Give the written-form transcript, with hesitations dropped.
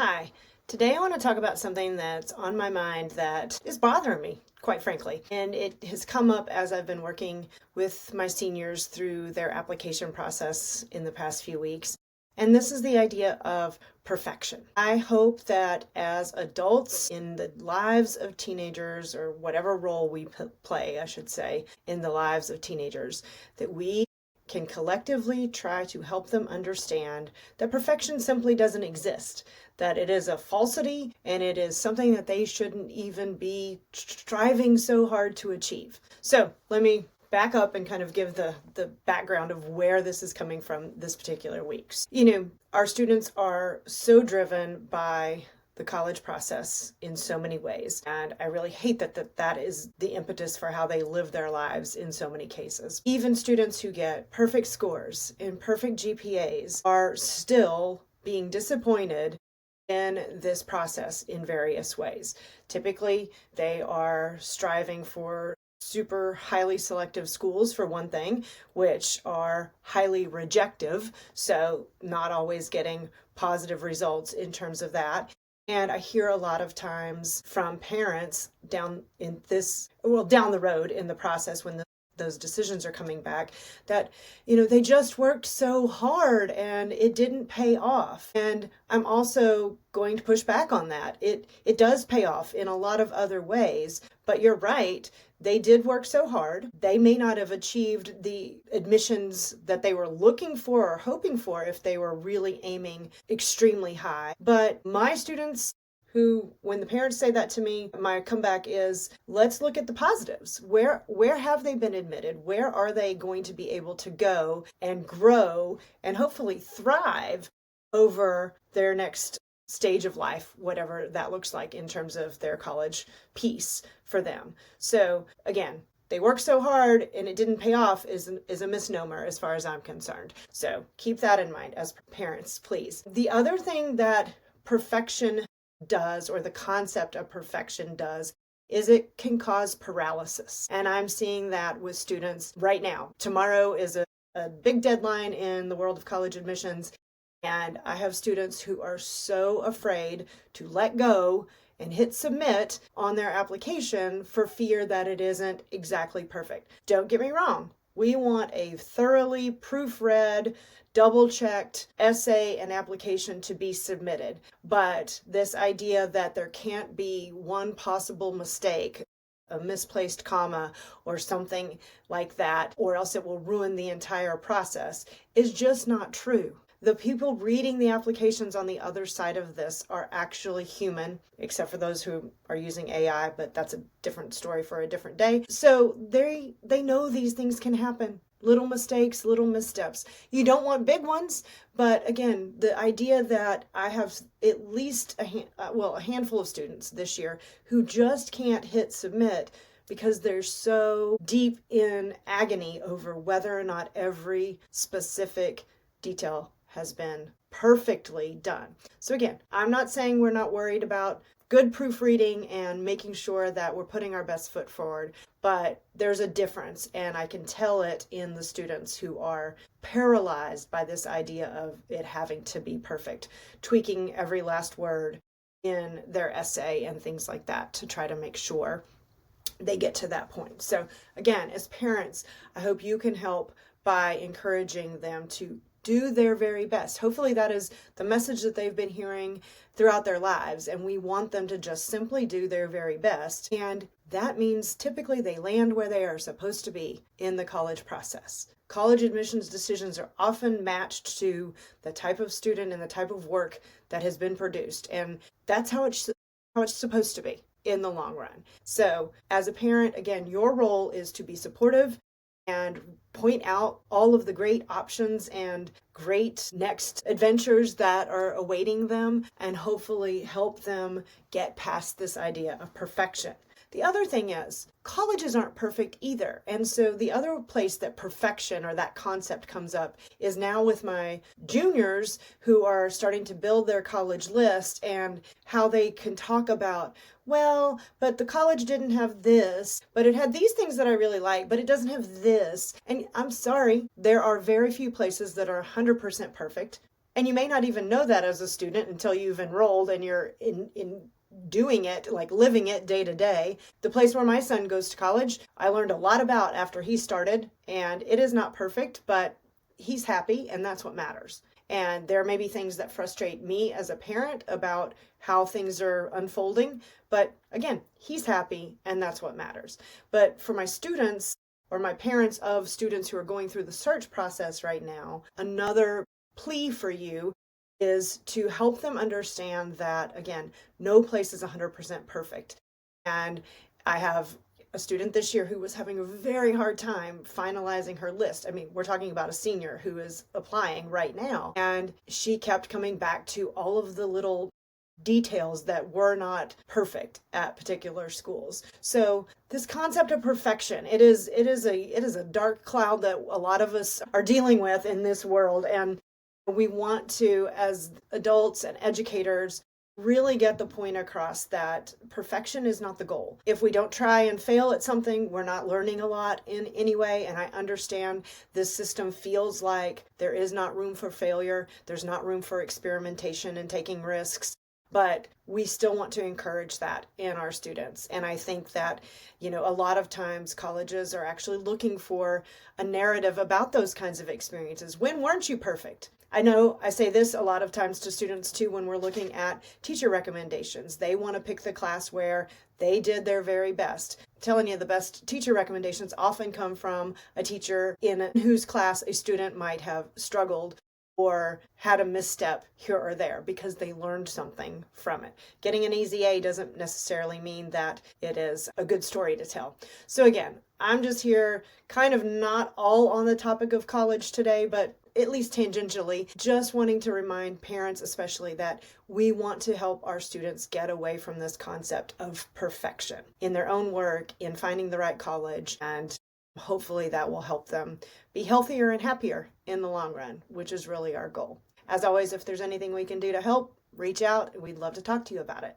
Hi, today I want to talk about something that's on my mind that is bothering me, quite frankly. And it has come up as I've been working with my seniors through their application process in the past few weeks. And this is the idea of perfection. I hope that as adults in the lives of teenagers, or whatever role we play, I should say, in the lives of teenagers, that we can collectively try to help them understand that perfection simply doesn't exist, that it is a falsity and it is something that they shouldn't even be striving so hard to achieve. So let me back up and kind of give the background of where this is coming from this particular week. Our students are so driven by the college process in so many ways. And I really hate that is the impetus for how they live their lives in so many cases. Even students who get perfect scores and perfect GPAs are still being disappointed in this process in various ways. Typically, they are striving for super highly selective schools, for one thing, which are highly rejective, so not always getting positive results in terms of that. And I hear a lot of times from parents down the road in the process when those decisions are coming back that, they just worked so hard and it didn't pay off. And I'm also going to push back on that. It does pay off in a lot of other ways, but you're right. They did work so hard. They may not have achieved the admissions that they were looking for or hoping for if they were really aiming extremely high. But my students who, when the parents say that to me, my comeback is, let's look at the positives. Where have they been admitted? Where are they going to be able to go and grow and hopefully thrive over their next stage of life, whatever that looks like in terms of their college piece for them. So again, they work so hard and it didn't pay off is a misnomer as far as I'm concerned. So keep that in mind as parents, please. The other thing that perfection does, or the concept of perfection does, is it can cause paralysis. And I'm seeing that with students right now. Tomorrow is a big deadline in the world of college admissions. And I have students who are so afraid to let go and hit submit on their application for fear that it isn't exactly perfect. Don't get me wrong. We want a thoroughly proofread, double-checked essay and application to be submitted. But this idea that there can't be one possible mistake, a misplaced comma or something like that, or else it will ruin the entire process, is just not true. The people reading the applications on the other side of this are actually human, except for those who are using AI, but that's a different story for a different day. So they know these things can happen. Little mistakes, little missteps. You don't want big ones, but again, the idea that I have at least a handful of students this year who just can't hit submit because they're so deep in agony over whether or not every specific detail has been perfectly done. So again, I'm not saying we're not worried about good proofreading and making sure that we're putting our best foot forward, but there's a difference, and I can tell it in the students who are paralyzed by this idea of it having to be perfect, tweaking every last word in their essay and things like that to try to make sure they get to that point. So again, as parents, I hope you can help by encouraging them to do their very best. Hopefully that is the message that they've been hearing throughout their lives, and we want them to just simply do their very best. And that means typically they land where they are supposed to be in the college process. College admissions decisions are often matched to the type of student and the type of work that has been produced, and that's how it's supposed to be in the long run. So as a parent, again, your role is to be supportive and point out all of the great options and great next adventures that are awaiting them, and hopefully help them get past this idea of perfection. The other thing is, colleges aren't perfect either. And so the other place that perfection or that concept comes up is now with my juniors who are starting to build their college list, and how they can talk about, well, but the college didn't have this, but it had these things that I really like, but it doesn't have this. And I'm sorry, there are very few places that are 100% perfect. And you may not even know that as a student until you've enrolled and you're in doing it, like living it day to day. The place where my son goes to college, I learned a lot about after he started, and it is not perfect, but he's happy, and that's what matters. And there may be things that frustrate me as a parent about how things are unfolding, but again, he's happy, and that's what matters. But for my students, or my parents of students who are going through the search process right now, another plea for you is to help them understand that, again, no place is 100% perfect. And I have a student this year who was having a very hard time finalizing her list. I mean, we're talking about a senior who is applying right now, and she kept coming back to all of the little details that were not perfect at particular schools. So this concept of perfection, it is a dark cloud that a lot of us are dealing with in this world, and we want to, as adults and educators, really get the point across that perfection is not the goal. If we don't try and fail at something, we're not learning a lot in any way. And I understand this system feels like there is not room for failure, there's not room for experimentation and taking risks. But we still want to encourage that in our students. And I think that, a lot of times colleges are actually looking for a narrative about those kinds of experiences. When weren't you perfect? I know I say this a lot of times to students too when we're looking at teacher recommendations. They want to pick the class where they did their very best. I'm telling you, the best teacher recommendations often come from a teacher in whose class a student might have struggled or had a misstep here or there because they learned something from it. Getting an easy A doesn't necessarily mean that it is a good story to tell. So again, I'm just here kind of not all on the topic of college today, but at least tangentially, just wanting to remind parents especially that we want to help our students get away from this concept of perfection in their own work, in finding the right college, and hopefully that will help them be healthier and happier in the long run, which is really our goal. As always, if there's anything we can do to help, reach out. We'd love to talk to you about it.